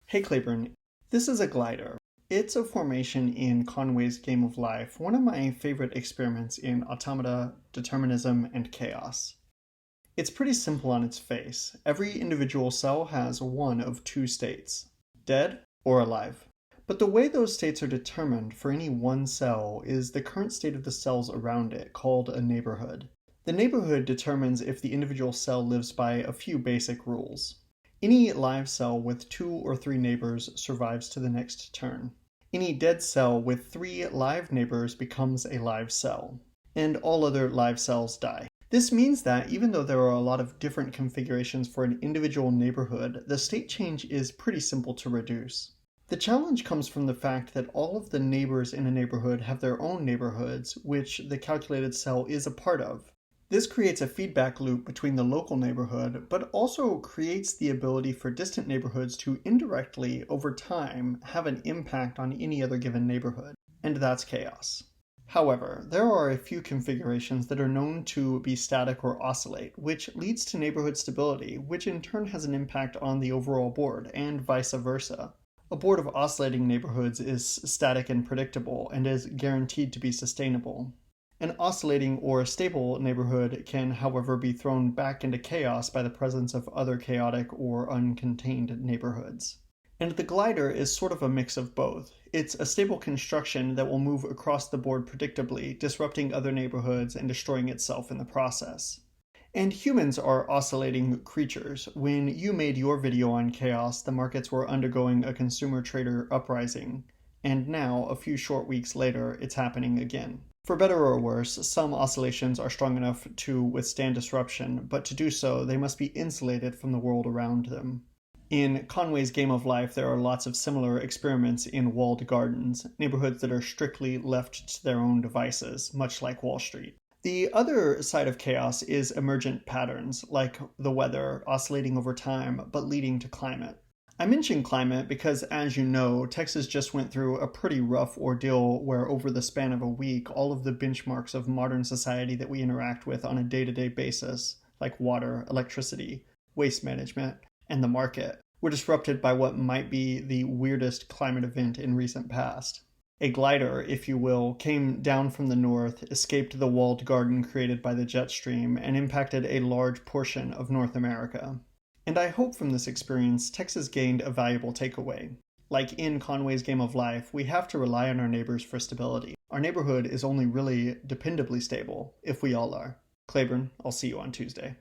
Hey Claiborne, this is a glider. It's a formation in Conway's Game of Life, one of my favorite experiments in automata, determinism, and chaos. It's pretty simple on its face. Every individual cell has one of two states, dead or alive. But the way those states are determined for any one cell is the current state of the cells around it, called a neighborhood. The neighborhood determines if the individual cell lives by a few basic rules. Any live cell with 2 or 3 neighbors survives to the next turn. Any dead cell with 3 live neighbors becomes a live cell, and all other live cells die. This means that even though there are a lot of different configurations for an individual neighborhood, the state change is pretty simple to reduce. The challenge comes from the fact that all of the neighbors in a neighborhood have their own neighborhoods, which the calculated cell is a part of. This creates a feedback loop between the local neighborhood, but also creates the ability for distant neighborhoods to indirectly, over time, have an impact on any other given neighborhood, and that's chaos. However, there are a few configurations that are known to be static or oscillate, which leads to neighborhood stability, which in turn has an impact on the overall board, and vice versa. A board of oscillating neighborhoods is static and predictable, and is guaranteed to be sustainable. An oscillating or stable neighborhood can, however, be thrown back into chaos by the presence of other chaotic or uncontained neighborhoods. And the glider is sort of a mix of both. It's a stable construction that will move across the board predictably, disrupting other neighborhoods and destroying itself in the process. And humans are oscillating creatures. When you made your video on chaos, the markets were undergoing a consumer trader uprising. And now, a few short weeks later, it's happening again. For better or worse, some oscillations are strong enough to withstand disruption, but to do so, they must be insulated from the world around them. In Conway's Game of Life, there are lots of similar experiments in walled gardens, neighborhoods that are strictly left to their own devices, much like Wall Street. The other side of chaos is emergent patterns, like the weather, oscillating over time, but leading to climate. I mention climate because, as you know, Texas just went through a pretty rough ordeal where over the span of a week, all of the benchmarks of modern society that we interact with on a day-to-day basis, like water, electricity, waste management, and the market, were disrupted by what might be the weirdest climate event in recent past. A glider, if you will, came down from the north, escaped the walled garden created by the jet stream, and impacted a large portion of North America. And I hope from this experience, Texas gained a valuable takeaway. Like in Conway's Game of Life, we have to rely on our neighbors for stability. Our neighborhood is only really dependably stable if we all are. Claiborne, I'll see you on Tuesday.